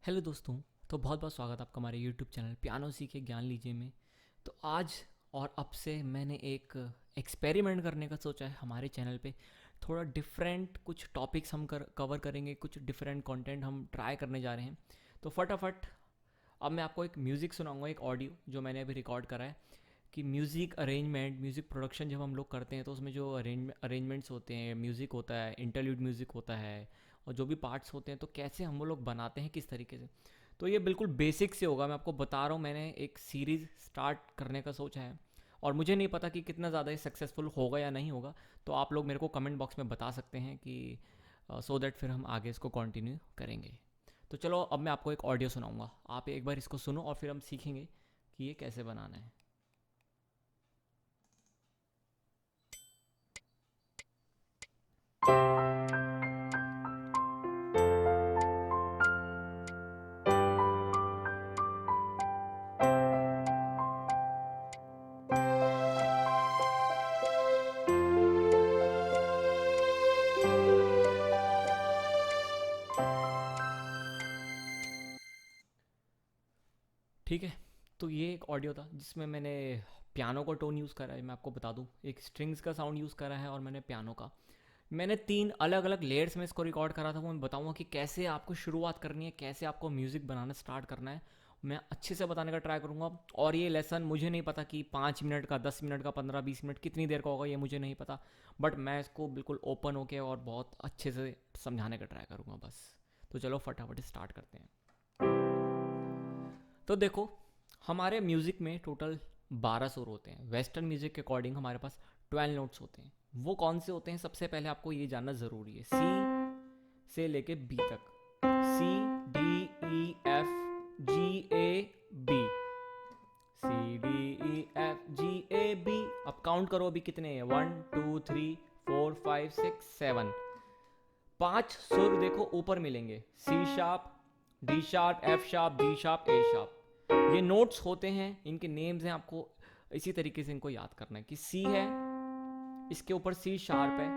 Hello दोस्तों। तो बहुत बहुत स्वागत आपका हमारे यूट्यूब चैनल पियानो सीखे ज्ञान लीजिए में। तो आज और अब से मैंने एक एक्सपेरिमेंट करने का सोचा है हमारे चैनल पे। थोड़ा डिफरेंट कुछ टॉपिक्स हम कवर करेंगे, कुछ डिफरेंट कंटेंट हम ट्राई करने जा रहे हैं। तो फटाफट अब मैं आपको एक म्यूज़िक सुनाऊंगा, एक ऑडियो जो मैंने अभी रिकॉर्ड करा है कि म्यूज़िक अरेंजमेंट, म्यूज़िक प्रोडक्शन जब हम लोग करते हैं तो उसमें जो अरेंजमेंट्स होते हैं, म्यूज़िक होता है, इंटरल्यूड म्यूज़िक होता है और जो भी पार्ट्स होते हैं तो कैसे हम वो लोग बनाते हैं, किस तरीके से। तो ये बिल्कुल बेसिक से होगा, मैं आपको बता रहा हूँ। मैंने एक सीरीज़ स्टार्ट करने का सोचा है और मुझे नहीं पता कि कितना ज़्यादा ये सक्सेसफुल होगा या नहीं होगा। तो आप लोग मेरे को कमेंट बॉक्स में बता सकते हैं कि सो दैट फिर हम आगे इसको कंटिन्यू करेंगे। तो चलो अब मैं आपको एक ऑडियो सुनाऊंगा, आप एक बार इसको सुनो और फिर हम सीखेंगे कि ये कैसे बनाना है। ठीक है, तो ये एक ऑडियो था जिसमें मैंने पियानो का टोन यूज़ करा है। मैं आपको बता दूं, एक स्ट्रिंग्स का साउंड यूज़ करा है और मैंने पियानो का। मैंने 3 अलग अलग लेयर्स में इसको रिकॉर्ड करा था। वो मैं बताऊंगा कि कैसे आपको शुरुआत करनी है, कैसे आपको म्यूज़िक बनाना स्टार्ट करना है। मैं अच्छे से बताने का ट्राई करूँगा। और ये लेसन मुझे नहीं पता कि 5 मिनट का, 10 मिनट का, 15-20 मिनट कितनी देर का होगा, ये मुझे नहीं पता। बट मैं इसको बिल्कुल ओपन होके और बहुत अच्छे से समझाने का ट्राई करूँगा बस। तो चलो फटाफट स्टार्ट करते हैं। तो देखो, हमारे म्यूज़िक में टोटल 12 सुर होते हैं। वेस्टर्न म्यूज़िक के अकॉर्डिंग हमारे पास 12 नोट्स होते हैं। वो कौन से होते हैं, सबसे पहले आपको ये जानना ज़रूरी है। सी से लेके बी तक, C D E F G A B, C D E F G A B. अब काउंट करो अभी कितने हैं, 1 2 3 4 5 6 7। 5 सुर देखो ऊपर मिलेंगे, C sharp, D sharp, F sharp, D sharp, A sharp. ये नोट्स होते हैं, इनके नेम्स हैं। आपको इसी तरीके से इनको याद करना है कि सी है, इसके ऊपर सी शार्प है।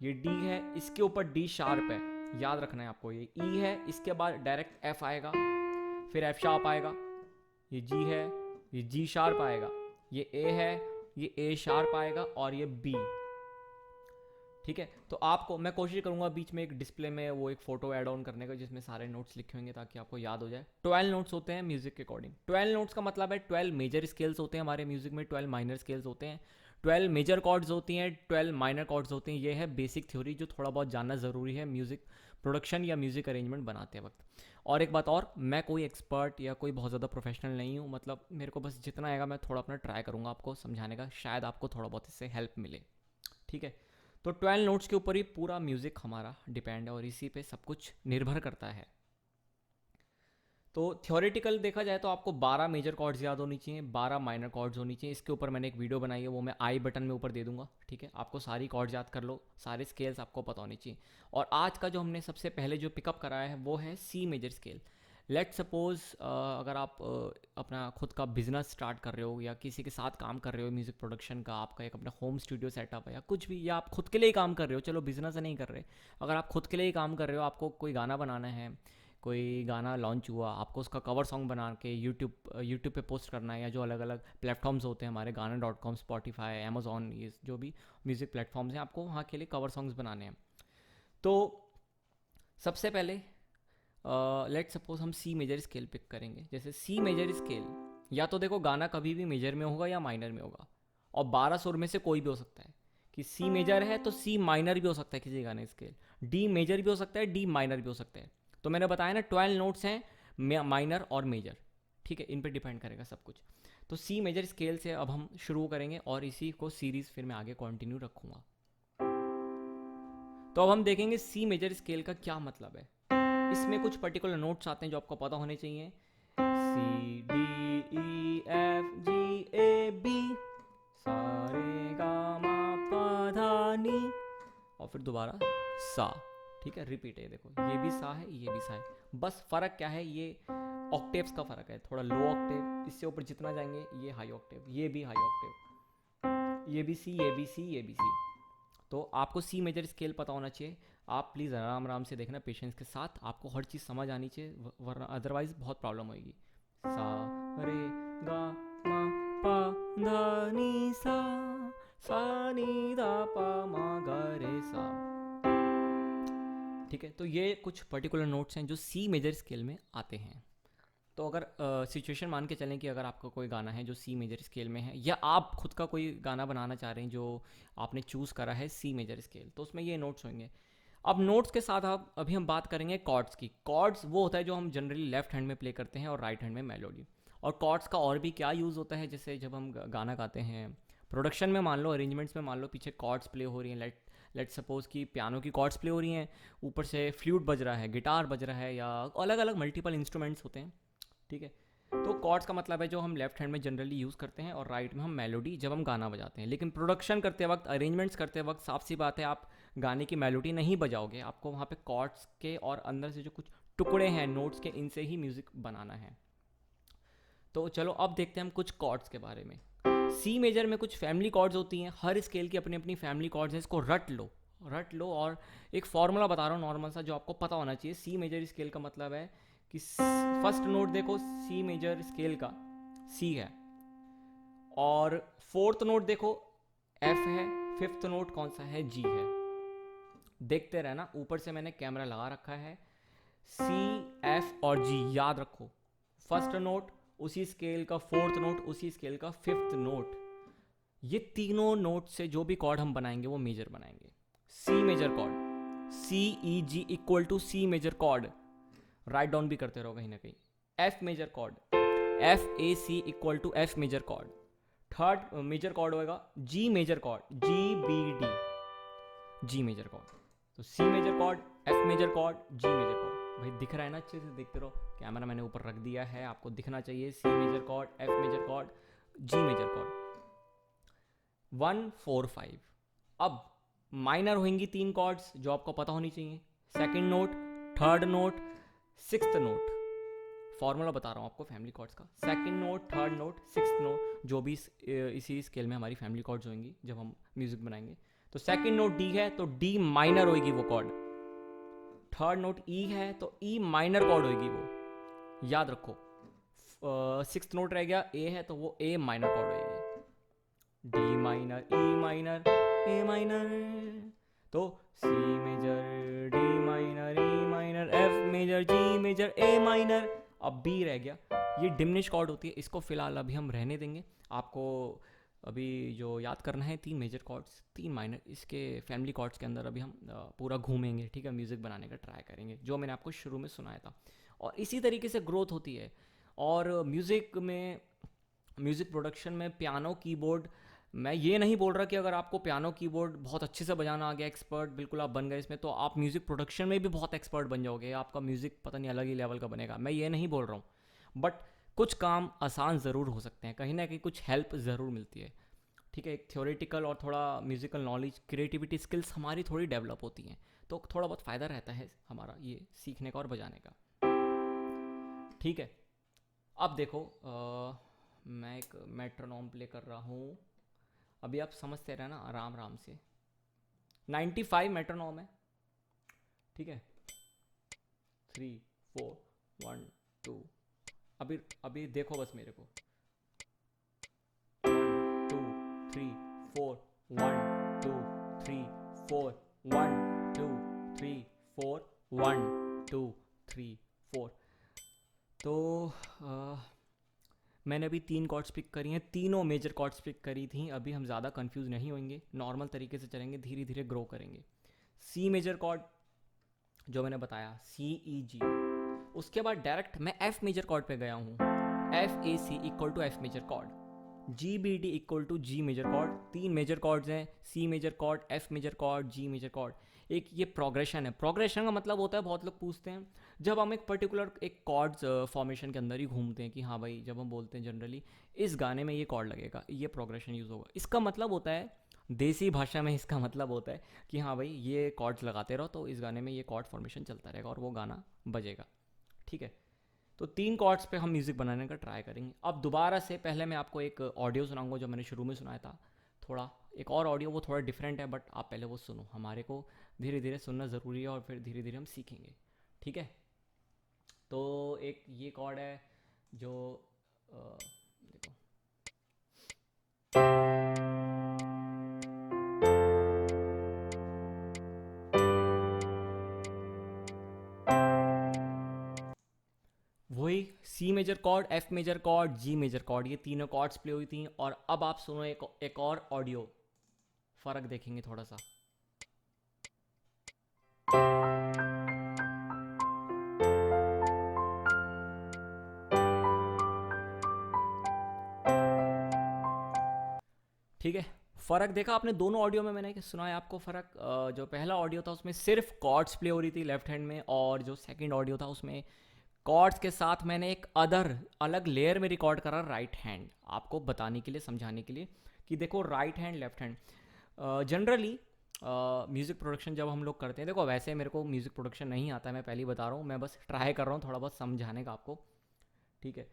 ये डी है, इसके ऊपर डी शार्प है। याद रखना है आपको। ये ई है, इसके बाद डायरेक्ट एफ आएगा, फिर एफ शार्प आएगा। ये जी है, ये जी शार्प आएगा। ये ए है, ये ए शार्प आएगा और ये बी। ठीक है, तो आपको मैं कोशिश करूंगा बीच में एक डिस्प्ले में वो एक फोटो ऐड ऑन करने का जिसमें सारे नोट्स लिखे होंगे ताकि आपको याद हो जाए। 12 नोट्स होते हैं म्यूजिक के अकॉर्डिंग। 12 नोट्स का मतलब है 12 मेजर स्केल्स होते हैं हमारे म्यूजिक में, 12 माइनर स्केल्स होते हैं। 12 मेजर कॉर्ड्स होती हैं, 12 माइनर कॉर्ड्स होते हैं। ये है बेसिक थ्योरी जो थोड़ा बहुत जानना ज़रूरी है म्यूज़िक प्रोडक्शन या म्यूज़िक अरेंजमेंट बनाते वक्त। और एक बात और, मैं कोई एक्सपर्ट या कोई बहुत ज़्यादा प्रोफेशनल नहीं हूँ। मतलब मेरे को बस जितना आएगा मैं थोड़ा अपना ट्राई करूँगा आपको समझाने का, शायद आपको थोड़ा बहुत इससे हेल्प मिले। ठीक है, तो 12 नोट्स के ऊपर ही पूरा म्यूज़िक हमारा डिपेंड है और इसी पे सब कुछ निर्भर करता है। तो थ्योरेटिकल देखा जाए तो आपको 12 मेजर कॉर्ड्स याद होनी चाहिए, 12 माइनर कॉर्ड्स होनी चाहिए। इसके ऊपर मैंने एक वीडियो बनाई है, वो मैं आई बटन में ऊपर दे दूंगा। ठीक है, आपको सारी कॉर्ड्स याद कर लो, सारे स्केल्स आपको पता होनी चाहिए। और आज का जो हमने सबसे पहले जो पिकअप कराया है वो है C major scale. Let suppose अगर आप अपना खुद का बिजनेस स्टार्ट कर रहे हो या किसी के साथ काम कर रहे हो म्यूज़िक प्रोडक्शन का, आपका एक अपना होम स्टूडियो सेटअप है या कुछ भी, या आप खुद के लिए ही काम कर रहे हो, चलो बिजनेस नहीं कर रहे, अगर आप खुद के लिए ही काम कर रहे हो, आपको कोई गाना बनाना है, कोई गाना लॉन्च हुआ, आपको उसका कवर सॉन्ग बना के यूट्यूब पे पोस्ट करना है, या जो अलग अलग प्लेटफॉर्म्स होते हैं हमारे, गाना.com, स्पॉटिफाई, अमेजोन, ये जो भी म्यूज़िक प्लेटफॉर्म्स हैं, आपको वहाँ के लिए कवर सॉन्ग्स बनाने हैं। तो सबसे पहले लेट सपोज हम सी मेजर स्केल पिक करेंगे। जैसे सी मेजर स्केल, या तो देखो गाना कभी भी मेजर में होगा या माइनर में होगा, और 12 सुर में से कोई भी हो सकता है। कि सी मेजर है तो सी माइनर भी हो सकता है किसी गाने स्केल, डी मेजर भी हो सकता है, डी माइनर भी हो सकता है। तो मैंने बताया ना 12 नोट्स हैं, माइनर और मेजर। ठीक है, इन पे डिपेंड करेगा सब कुछ। तो सी मेजर स्केल से अब हम शुरू करेंगे और इसी को सीरीज फिर मैं आगे कंटिन्यू रखूंगा। तो अब हम देखेंगे सी मेजर स्केल का क्या मतलब है। इसमें कुछ पर्टिकुलर नोट्स आते हैं जो आपको पता होने चाहिए। C D E F G A B, सारे गा मा पा धा नी, और फिर दोबारा सा। ठीक है, रिपीट है। देखो ये भी सा है, ये भी सा है। बस फर्क क्या है, ये ऑक्टेव्स का फर्क है। थोड़ा लो ऑक्टेव, इससे ऊपर जितना जाएंगे ये हाई ऑक्टेव, ये भी हाई ऑक्टेव, ये भी सी, ये भी सी, ये भी सी। तो आपको सी मेजर स्केल पता होना चाहिए। आप प्लीज़ आराम आराम से देखना, पेशेंस के साथ, आपको हर चीज़ समझ आनी चाहिए, वरना अदरवाइज बहुत प्रॉब्लम होएगी। सा रे गा मा पा धा नी सा नी धा पा मा गा रे सा। ठीक है, तो ये कुछ पर्टिकुलर नोट्स हैं जो सी मेजर स्केल में आते हैं। तो अगर सिचुएशन मान के चलें कि अगर आपका कोई गाना है जो सी मेजर स्केल में है, या आप खुद का कोई गाना बनाना चाह रहे हैं जो आपने चूज़ करा है सी मेजर स्केल, तो उसमें ये नोट्स होंगे। अब नोट्स के साथ आप अभी हम बात करेंगे कॉर्ड्स की। कॉर्ड्स वो होता है जो हम जनरली लेफ्ट हैंड में प्ले करते हैं और राइट हैंड में मेलोडी। और कॉर्ड्स का और भी क्या यूज़ होता है, जैसे जब हम गाना गाते हैं प्रोडक्शन में, मान लो अरेंजमेंट्स में, मान लो पीछे कॉर्ड्स प्ले हो रही हैं, लेट सपोज कि पियानो की कॉर्ड्स प्ले हो रही हैं, ऊपर से फ्लूट बज रहा है, गिटार बज रहा है, या अलग अलग मल्टीपल इंस्ट्रूमेंट्स होते हैं। ठीक है, तो कॉर्ड्स का मतलब है जो हम लेफ्ट हैंड में जनरली यूज़ करते हैं, और राइट में हम मेलोडी जब हम गाना बजाते हैं। लेकिन प्रोडक्शन करते वक्त, अरेंजमेंट्स करते वक्त साफ सी बात है आप गाने की मेलोडी नहीं बजाओगे, आपको वहाँ पे कॉर्ड्स के और अंदर से जो कुछ टुकड़े हैं नोट्स के, इनसे ही म्यूज़िक बनाना है। तो चलो अब देखते हैं हम कुछ कॉर्ड्स के बारे में। सी मेजर में कुछ फैमिली कॉर्ड्स होती हैं, हर स्केल की अपनी अपनी फैमिली कॉर्ड्स हैं, इसको रट लो। और एक फॉर्मूला बता रहा हूँ नॉर्मल सा, जो आपको पता होना चाहिए। सी मेजर स्केल का मतलब है कि फर्स्ट नोट देखो सी मेजर स्केल का सी है, और फोर्थ नोट देखो एफ है, फिफ्थ नोट कौन सा है, जी है। देखते रहना, ऊपर से मैंने कैमरा लगा रखा है। सी, एफ और जी याद रखो। फर्स्ट नोट उसी स्केल का फोर्थ नोट, उसी स्केल का फिफ्थ नोट, ये तीनों नोट से जो भी कॉर्ड हम बनाएंगे वो मेजर बनाएंगे। C major chord, C E G equal to C major chord, right down भी करते रहो कहीं ना कहीं। F major chord, F A C equal to F major chord. Third major chord होएगा G major chord, G B D, G major chord. तो C major chord, F major chord, G major chord. भाई दिख रहा है ना, अच्छे से देखते रहो, कैमरा मैंने ऊपर रख दिया है, आपको दिखना चाहिए। C major chord, F major chord, G major chord, 1 4 5। अब माइनर होंगी तीन कॉर्ड्स जो आपको पता होनी चाहिए, second note, third note, sixth note. Formula बता रहा हूँ आपको फैमिली कॉर्ड्स का, second note, third note, sixth note, जो भी इसी स्केल में हमारी फैमिली कॉर्ड्स होंगी जब हम म्यूजिक बनाएंगे। तो सेकंड नोट डी है तो डी माइनर होगी वो कॉर्ड, थर्ड नोट ई है तो ई माइनर कॉर्ड होगी वो, याद रखो। सिक्स्थ नोट रह गया ए है तो वो ए माइनर कॉर्ड होगी, D minor, E minor, A minor. तो C major, D minor, E minor, F major, G major, A minor. अब बी रह गया, ये डिमिनिश कॉर्ड होती है, इसको फिलहाल अभी हम रहने देंगे। आपको अभी जो याद करना है तीन मेजर कॉर्ड्स, तीन माइनर, इसके फैमिली कॉर्ड्स के अंदर अभी हम पूरा घूमेंगे। ठीक है, म्यूज़िक बनाने का ट्राई करेंगे जो मैंने आपको शुरू में सुनाया था, और इसी तरीके से ग्रोथ होती है। और म्यूज़िक में, म्यूज़िक प्रोडक्शन में पियानो कीबोर्ड, मैं ये नहीं बोल रहा कि अगर आपको पियानो कीबोर्ड बहुत अच्छे से बजाना आ गया, एक्सपर्ट बिल्कुल आप बन गए इसमें, तो आप म्यूज़िक प्रोडक्शन में भी बहुत एक्सपर्ट बन जाओगे, आपका म्यूज़िक पता नहीं अलग ही लेवल का बनेगा। मैं ये नहीं बोल रहा हूँ, बट कुछ काम आसान ज़रूर हो सकते हैं, कहीं ना कहीं कुछ हेल्प ज़रूर मिलती है। ठीक है, एक थ्योरेटिकल और थोड़ा म्यूज़िकल नॉलेज, क्रिएटिविटी स्किल्स हमारी थोड़ी डेवलप होती हैं, तो थोड़ा बहुत फ़ायदा रहता है हमारा ये सीखने का और बजाने का। ठीक है, अब देखो मैं एक मेट्रोनोम प्ले कर रहा हूँ, अभी आप समझते रहना आराम आराम से। 95 मेट्रोनोम है। ठीक है, 3 4 1 2, अभी देखो बस मेरे को, 1 2 3 4 1 2 3 4 1 2 3 4 1 2 3 4। तो मैंने अभी तीन कॉर्ड्स पिक करी हैं, तीनों मेजर कॉर्ड्स पिक करी थी। अभी हम ज़्यादा कंफ्यूज नहीं होंगे, नॉर्मल तरीके से चलेंगे, धीरे धीरे ग्रो करेंगे। सी मेजर कॉर्ड जो मैंने बताया, सी ई जी, उसके बाद डायरेक्ट मैं एफ मेजर कॉर्ड पे गया हूँ, F A C equal to F major chord, G B D equal to G major chord. तीन मेजर कॉर्ड्स हैं, C major chord, F major chord, G major chord. एक ये progression है। Progression का मतलब होता है, बहुत लोग पूछते हैं, जब हम एक पर्टिकुलर एक कॉर्ड्स फॉर्मेशन के अंदर ही घूमते हैं कि हाँ भाई, जब हम बोलते हैं जनरली इस गाने में ये कॉर्ड लगेगा, ये प्रोग्रेशन यूज़ होगा, इसका मतलब होता है, देसी भाषा में इसका मतलब होता है कि हाँ भाई ये कॉर्ड्स लगाते रहो तो इस गाने में ये कॉर्ड फॉर्मेशन चलता रहेगा और वो गाना बजेगा। ठीक है, तो तीन कॉर्ड्स पे हम म्यूज़िक बनाने का ट्राई करेंगे। अब दोबारा से पहले मैं आपको एक ऑडियो सुनाऊंगा जो मैंने शुरू में सुनाया था, थोड़ा एक और ऑडियो वो थोड़ा डिफरेंट है, बट आप पहले वो सुनो, हमारे को धीरे धीरे सुनना ज़रूरी है और फिर धीरे धीरे हम सीखेंगे, ठीक है। तो एक ये कॉर्ड है जो देखो, वही C major chord, F major chord, G major chord, ये तीनों कॉर्ड्स प्ले हुई थी। और अब आप सुनो एक और ऑडियो, फ़र्क देखेंगे थोड़ा सा। ठीक है, फ़र्क देखा आपने दोनों ऑडियो में, मैंने सुनाया आपको फ़र्क। जो पहला ऑडियो था उसमें सिर्फ कॉर्ड्स प्ले हो रही थी लेफ्ट हैंड में, और जो सेकंड ऑडियो था उसमें कॉर्ड्स के साथ मैंने एक अलग लेयर में रिकॉर्ड करा राइट हैंड, आपको बताने के लिए, समझाने के लिए कि देखो right hand left hand. Generally music production जब हम लोग करते हैं, देखो वैसे मेरे को म्यूज़िक प्रोडक्शन नहीं आता है, मैं पहले ही बता रहा हूँ, मैं बस ट्राई कर रहा हूँ थोड़ा बहुत समझाने का आपको, ठीक है।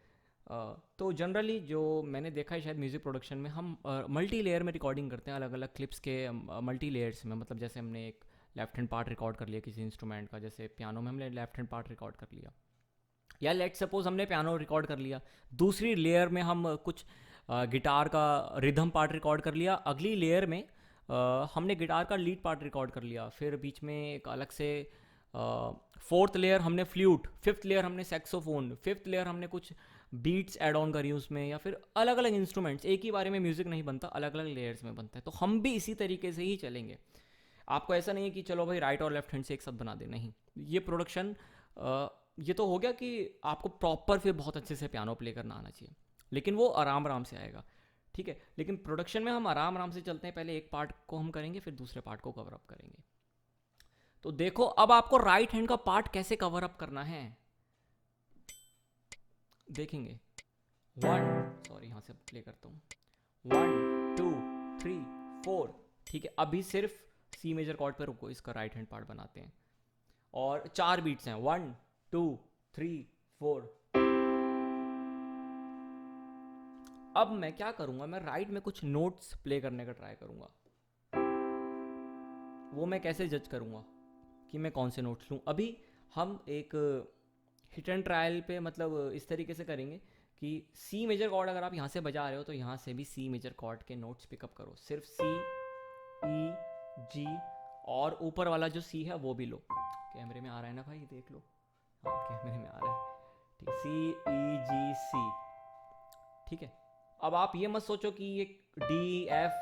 तो जनरली जो मैंने देखा है शायद म्यूज़िक प्रोडक्शन में हम मल्टी लेयर में रिकॉर्डिंग करते हैं, अलग अलग क्लिप्स के मल्टी लेयर्स में। मतलब जैसे हमने एक लेफ्ट हैंड पार्ट रिकॉर्ड कर लिया किसी इंस्ट्रूमेंट का, जैसे पियानो में हमने लेफ्ट हैंड पार्ट रिकॉर्ड कर लिया, या लेट सपोज हमने पियानो रिकॉर्ड कर लिया, दूसरी लेयर में हम कुछ गिटार का रिदम पार्ट रिकॉर्ड कर लिया, अगली लेयर में हमने गिटार का लीड पार्ट रिकॉर्ड कर लिया, फिर बीच में एक अलग से फोर्थ लेयर हमने फ्लूट, फिफ्थ लेयर हमने सैक्सोफोन, फिफ्थ लेयर हमने कुछ बीट्स ऐड ऑन करी उसमें, या फिर अलग अलग इंस्ट्रूमेंट्स। एक ही बारे में म्यूज़िक नहीं बनता, अलग अलग लेयर्स में बनता है। तो हम भी इसी तरीके से ही चलेंगे। आपको ऐसा नहीं है कि चलो भाई राइट और लेफ्ट हैंड से एक साथ बना दे, नहीं। ये प्रोडक्शन ये तो हो गया कि आपको प्रॉपर फिर बहुत अच्छे से पियानो प्ले करना आना चाहिए, लेकिन वो आराम आराम से आएगा, ठीक है। लेकिन प्रोडक्शन में हम आराम आराम से चलते हैं, पहले एक पार्ट को हम करेंगे फिर दूसरे पार्ट को कवर अप करेंगे। तो देखो अब आपको राइट हैंड का पार्ट कैसे कवर अप करना है देखेंगे। यहाँ से प्ले करता हूँ, 1 2 3 4, ठीक है। अभी सिर्फ सी मेजर कॉर्ड पे रुको, इसका राइट हैंड पार्ट बनाते हैं, और 4 बीट्स हैं, 1 2 3 4। अब मैं क्या करूंगा, मैं राइट में कुछ नोट्स प्ले करने का ट्राई करूंगा। वो मैं कैसे जज करूंगा कि मैं कौन से नोट्स लूं? अभी हम एक हिट एंड ट्रायल पे, मतलब इस तरीके से करेंगे कि सी मेजर कॉर्ड अगर आप यहाँ से बजा रहे हो तो यहाँ से भी सी मेजर कॉर्ड के नोट्स पिकअप करो, सिर्फ सी ई जी, और ऊपर वाला जो सी है वो भी लो। कैमरे में आ रहा है ना भाई, देख लो, हाँ कैमरे में आ रहा है, ठीक है। सी ई जी सी, ठीक है। अब आप ये मत सोचो कि ये डी एफ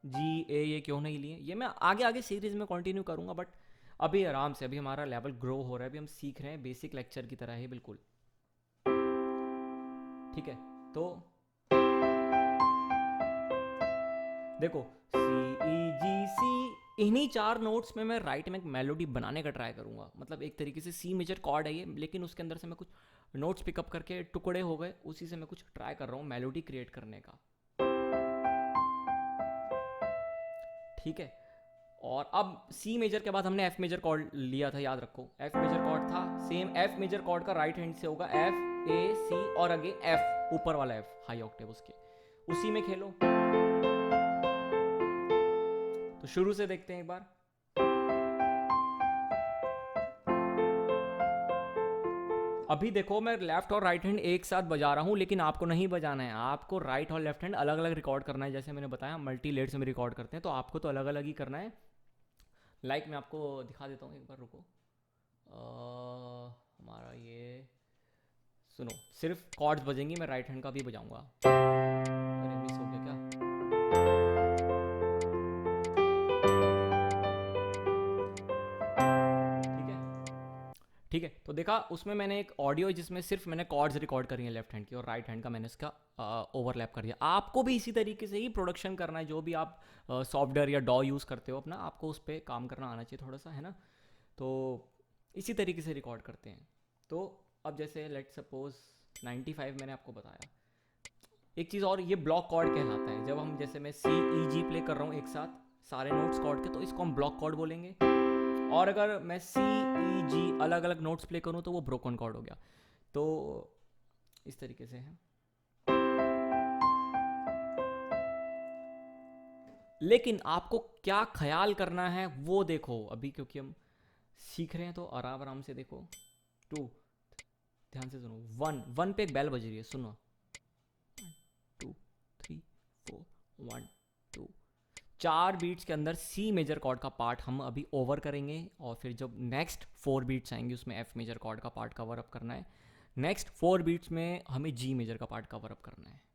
जी ए ये क्यों नहीं लिए, ये मैं आगे आगे सीरीज में कंटिन्यू करूंगा, बट अभी आराम से, अभी हमारा लेवल ग्रो हो रहा है, अभी हम सीख रहे हैं, बेसिक लेक्चर की तरह है बिल्कुल, ठीक है। तो देखो सी ई जी सी, इन्हीं 4 नोट्स में मैं राइट में एक मेलोडी बनाने का ट्राई करूंगा। मतलब एक तरीके से सी मेजर कॉर्ड है ये, लेकिन उसके अंदर से मैं कुछ नोट्स पिकअप करके टुकड़े हो गए, उसी से मैं कुछ ट्राई कर रहा हूँ मेलोडी क्रिएट करने का, ठीक है। और अब सी मेजर के बाद हमने एफ मेजर कॉर्ड लिया था, याद रखो एफ मेजर कॉर्ड था, सेम एफ मेजर कॉर्ड का राइट हैंड से होगा एफ ए सी, और आगे एफ, ऊपर वाला एफ हाई ऑक्टेव उसके, उसी में खेलो। तो शुरू से देखते हैं एक बार। अभी देखो मैं लेफ्ट और राइट हैंड एक साथ बजा रहा हूँ, लेकिन आपको नहीं बजाना है, आपको राइट और लेफ्ट हैंड अलग अलग रिकॉर्ड करना है। जैसे मैंने बताया मल्टी लेयर्स में रिकॉर्ड करते हैं, तो आपको तो अलग अलग ही करना है। लाइक मैं आपको दिखा देता हूँ एक बार, रुको। हमारा ये सुनो, सिर्फ कॉर्ड्स बजेंगी, मैं राइट हैंड का भी बजाऊंगा। अरे मिस हो गया क्या? ठीक है, ठीक है। तो देखा उसमें मैंने एक ऑडियो जिसमें सिर्फ मैंने कॉर्ड्स रिकॉर्ड करी है लेफ्ट हैंड की, और राइट हैंड का मैंने इसका ओवरलैप कर दिया। आपको भी इसी तरीके से ही प्रोडक्शन करना है, जो भी आप सॉफ्टवेयर या डॉ यूज़ करते हो अपना, आपको उस पर काम करना आना चाहिए थोड़ा सा, है ना। तो इसी तरीके से रिकॉर्ड करते हैं। तो अब जैसे लेट सपोज 95 मैंने आपको बताया। एक चीज़ और, ये ब्लॉक कॉर्ड कहलाता है। जब हम, जैसे मैं सी ई जी प्ले कर रहा हूँ एक साथ सारे नोट्स कॉर्ड के, तो इसको हम ब्लॉक कॉर्ड बोलेंगे। और अगर मैं सी ई जी अलग अलग नोट्स प्ले करूँ तो वो ब्रोकन कॉर्ड हो गया। तो इस तरीके से है। लेकिन आपको क्या ख्याल करना है वो देखो अभी, क्योंकि हम सीख रहे हैं तो आराम आराम से देखो। 2, ध्यान से सुनो। 1, 1 पे एक बेल बज रही है, सुनो। 2, 3, 4, 1, 2। 4 बीट्स के अंदर सी मेजर कॉर्ड का पार्ट हम अभी ओवर करेंगे, और फिर जब नेक्स्ट 4 बीट्स आएंगे उसमें एफ मेजर कॉर्ड का पार्ट कवर अप करना है। नेक्स्ट 4 बीट्स में हमें जी मेजर का पार्ट कवर अप करना है।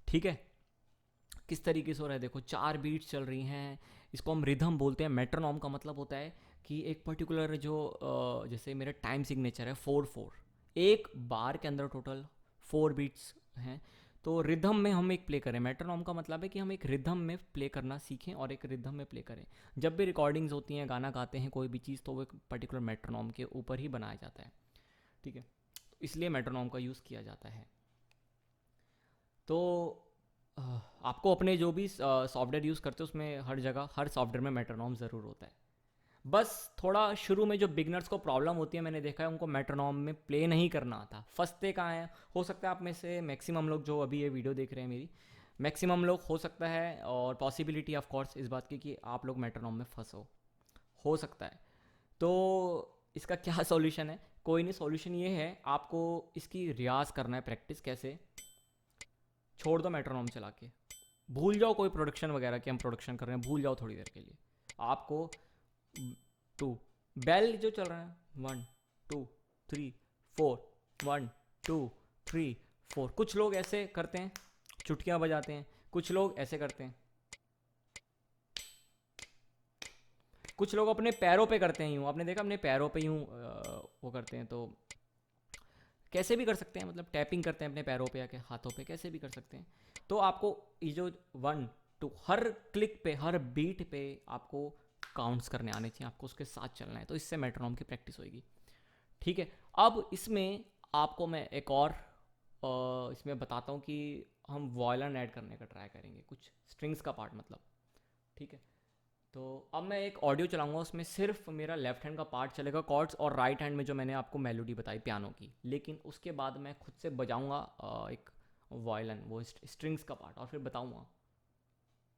ठीक है, किस तरीके से हो रहा है देखो। 4 बीट्स चल रही हैं, इसको हम रिदम बोलते हैं। मेट्रोनॉम का मतलब होता है कि एक पर्टिकुलर जो जैसे मेरा टाइम सिग्नेचर है 4/4, एक बार के अंदर टोटल 4 बीट्स हैं, तो रिदम में हम एक प्ले करें। मेट्रोनॉम का मतलब है कि हम एक रिदम में प्ले करना सीखें और एक रिदम में प्ले करें। जब भी रिकॉर्डिंग्स होती हैं, गाना गाते हैं, कोई भी चीज़, तो वो एक पर्टिकुलर मेट्रोनॉम के ऊपर ही बनाया जाता है। ठीक है, तो इसलिए मेट्रोनॉम का यूज़ किया जाता है। तो आपको अपने जो भी सॉफ्टवेयर यूज़ करते हो उसमें हर जगह, हर सॉफ्टवेयर में मेट्रोनॉम ज़रूर होता है। बस थोड़ा शुरू में जो बिगनर्स को प्रॉब्लम होती है, मैंने देखा है उनको मेट्रोनॉम में प्ले नहीं करना आता, फंसते कहाँ हैं। हो सकता है आप में से मैक्सिमम लोग जो अभी ये वीडियो देख रहे हैं मेरी, मैक्सिमम लोग हो सकता है, और पॉसिबिलिटी ऑफ कोर्स इस बात की कि आप लोग मेट्रोनॉम में फंसो, हो सकता है। तो इसका क्या सॉल्यूशन है? कोई नहीं, सॉल्यूशन ये है, आपको इसकी रियाज करना है। प्रैक्टिस कैसे? छोड़ दो मेट्रोनॉम चला के, भूल जाओ कोई प्रोडक्शन वगैरह कि हम प्रोडक्शन कर रहे हैं, भूल जाओ थोड़ी देर के लिए। आपको 2 बेल जो चल रहा है, 1, 2, 3, 4, 1, 2, 3, 4। कुछ लोग ऐसे करते हैं, चुटकियां बजाते हैं, कुछ लोग ऐसे करते हैं, कुछ लोग अपने पैरों पे करते हैं यूँ। आपने देखा अपने पैरों पे यूँ वो करते हैं, तो कैसे भी कर सकते हैं, मतलब टैपिंग करते हैं अपने पैरों पे या के हाथों पे, कैसे भी कर सकते हैं। तो आपको ये जो 1, 2 हर क्लिक पे, हर बीट पे आपको काउंट्स करने आने चाहिए, आपको उसके साथ चलना है, तो इससे मेट्रोनॉम की प्रैक्टिस होगी। ठीक है, अब इसमें आपको मैं एक और इसमें बताता हूँ कि हम वॉयलन ऐड करने का ट्राई करेंगे, कुछ स्ट्रिंग्स का पार्ट मतलब। ठीक है, तो अब मैं एक ऑडियो चलाऊंगा, उसमें सिर्फ मेरा लेफ्ट हैंड का पार्ट चलेगा कॉर्ड्स, और राइट हैंड में जो मैंने आपको मेलोडी बताई पियानो की, लेकिन उसके बाद मैं खुद से बजाऊंगा एक वायलिन, वो स्ट्रिंग्स का पार्ट, और फिर बताऊंगा,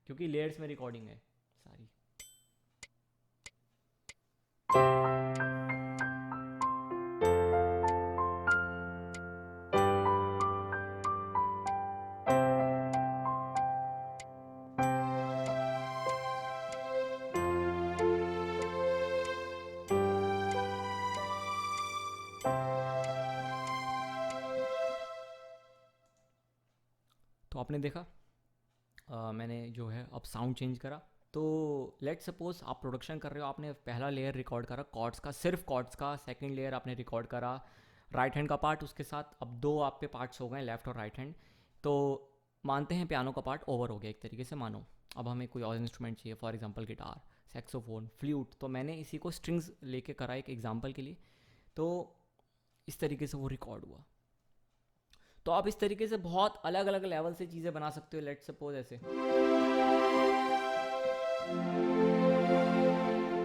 क्योंकि लेयर्स में रिकॉर्डिंग है सारी। तो आपने देखा मैंने जो है अब साउंड चेंज करा। तो लेट सपोज आप प्रोडक्शन कर रहे हो, आपने पहला लेयर रिकॉर्ड करा कॉर्ड्स का, सिर्फ कॉर्ड्स का, सेकंड लेयर आपने रिकॉर्ड करा राइट हैंड का पार्ट उसके साथ। अब 2 आप पे पार्ट्स हो गए, लेफ्ट और राइट हैंड। तो मानते हैं पियानो का पार्ट ओवर हो गया एक तरीके से, मानो। अब हमें कोई और इंस्ट्रूमेंट चाहिए, for example guitar, saxophone, flute. तो मैंने इसी को स्ट्रिंग्स लेके करा एक एग्जांपल के लिए, तो इस तरीके से वो रिकॉर्ड हुआ। तो आप इस तरीके से बहुत अलग अलग लेवल से चीज़ें बना सकते हो। लेट सपोज ऐसे,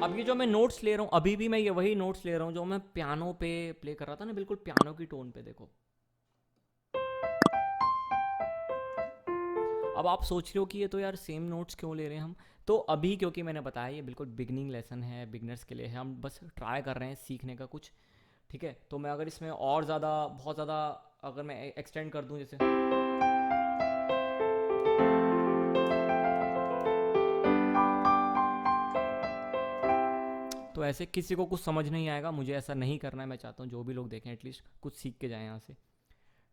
अब ये जो मैं नोट्स ले रहा हूँ, अभी भी मैं ये वही नोट्स ले रहा हूँ जो मैं पियानो पे प्ले कर रहा था ना, बिल्कुल पियानो की टोन पे। देखो, अब आप सोच रहे हो कि ये तो यार सेम नोट्स क्यों ले रहे हैं हम। तो अभी क्योंकि मैंने बताया ये बिल्कुल बिगनिंग लेसन है, बिगनर्स के लिए है, हम बस ट्राई कर रहे हैं सीखने का कुछ। ठीक है, तो मैं अगर इसमें और ज़्यादा, बहुत ज़्यादा अगर मैं एक्सटेंड कर दूँ, जैसे तो ऐसे किसी को कुछ समझ नहीं आएगा, मुझे ऐसा नहीं करना है। मैं चाहता हूँ जो भी लोग देखें एटलीस्ट कुछ सीख के जाएं यहाँ से।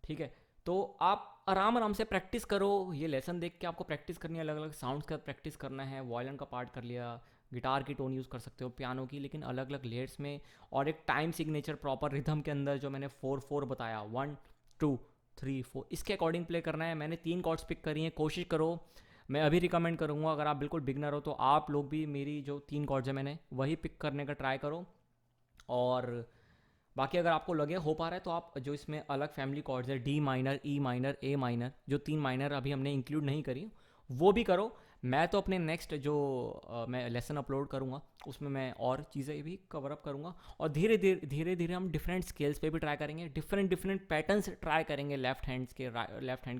ठीक है, तो आप आराम आराम से प्रैक्टिस करो। ये लेसन देख के आपको प्रैक्टिस करनी है, अलग अलग साउंड्स का प्रैक्टिस करना है। वायलिन का पार्ट कर लिया, गिटार की टोन यूज़ कर सकते हो, पियानो की, लेकिन अलग अलग लेयर्स में, और एक टाइम सिग्नेचर प्रॉपर रिदम के अंदर जो मैंने 4/4 बताया, 1, 2, 3, 4, इसके अकॉर्डिंग प्ले करना है। मैंने 3 कॉर्ड्स पिक करी हैं, कोशिश करो। मैं अभी रिकमेंड करूँगा, अगर आप बिल्कुल बिगनर हो तो आप लोग भी मेरी जो 3 कॉर्ड्स है मैंने वही पिक करने का ट्राई करो। और बाकी अगर आपको लगे हो पा रहा है तो आप जो इसमें अलग फैमिली कॉर्ड्स है, D minor, E minor, A minor, जो 3 माइनर अभी हमने इंक्लूड नहीं करी, वो भी करो। मैं तो अपने नेक्स्ट जो मैं लेसन अपलोड करूँगा उसमें मैं और चीज़ें भी कवर अप करूँगा, और धीरे धीरे हम डिफरेंट स्केल्स पे भी ट्राई करेंगे, डिफरेंट डिफरेंट पैटर्न्स ट्राई करेंगे, लेफ्ट हैंड के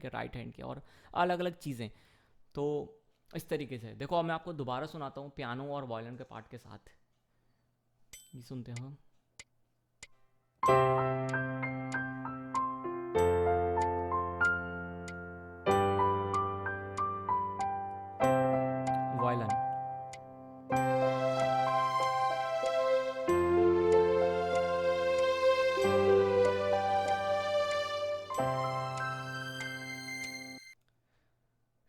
राइट हैंड के, और अलग अलग चीज़ें। तो इस तरीके से देखो, अब मैं आपको दोबारा सुनाता हूँ पियानो और वायलिन के पार्ट के साथ, ये सुनते हो हम। वायलिन।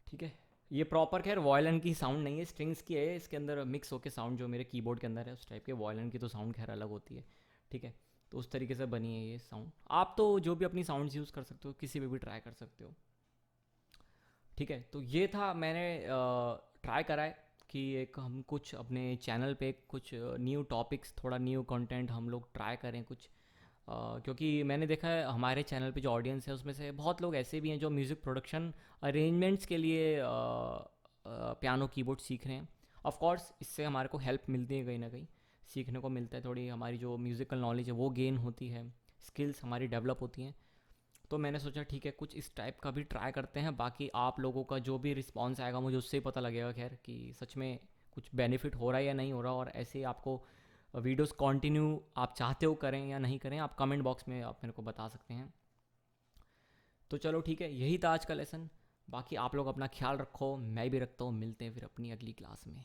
ठीक है, ये प्रॉपर खैर वायलिन की साउंड नहीं है, स्ट्रिंग्स की है, इसके अंदर मिक्स होके साउंड जो मेरे कीबोर्ड के अंदर है उस टाइप के। वायलिन की तो साउंड खैर अलग होती है। ठीक है, तो उस तरीके से बनी है ये साउंड। आप तो जो भी अपनी साउंड्स यूज़ कर सकते हो, किसी पे भी ट्राई कर सकते हो। ठीक है, तो ये था, मैंने ट्राई करा है कि एक हम कुछ अपने चैनल पे कुछ न्यू टॉपिक्स, थोड़ा न्यू कंटेंट हम लोग ट्राई करें कुछ। क्योंकि मैंने देखा है हमारे चैनल पे जो ऑडियंस है उसमें से बहुत लोग ऐसे भी हैं जो म्यूज़िक प्रोडक्शन अरेंजमेंट्स के लिए पियानो कीबोर्ड सीख रहे हैं। ऑफ कोर्स इससे हमारे को हेल्प मिलती है, कहीं ना कहीं सीखने को मिलता है, थोड़ी हमारी जो म्यूज़िकल नॉलेज है वो गेन होती है, स्किल्स हमारी डेवलप होती हैं। तो मैंने सोचा ठीक है कुछ इस टाइप का भी ट्राई करते हैं। बाकी आप लोगों का जो भी रिस्पॉन्स आएगा मुझे उससे ही पता लगेगा खैर कि सच में कुछ बेनिफिट हो रहा है या नहीं हो रहा, और ऐसे ही आपको वीडियोस कंटिन्यू आप चाहते हो करें या नहीं करें, आप कमेंट बॉक्स में आप मेरे को बता सकते हैं। तो चलो ठीक है, यही था आज का लेसन। बाकी आप लोग अपना ख्याल रखो, मैं भी रखता हूँ, मिलते हैं फिर अपनी अगली क्लास में।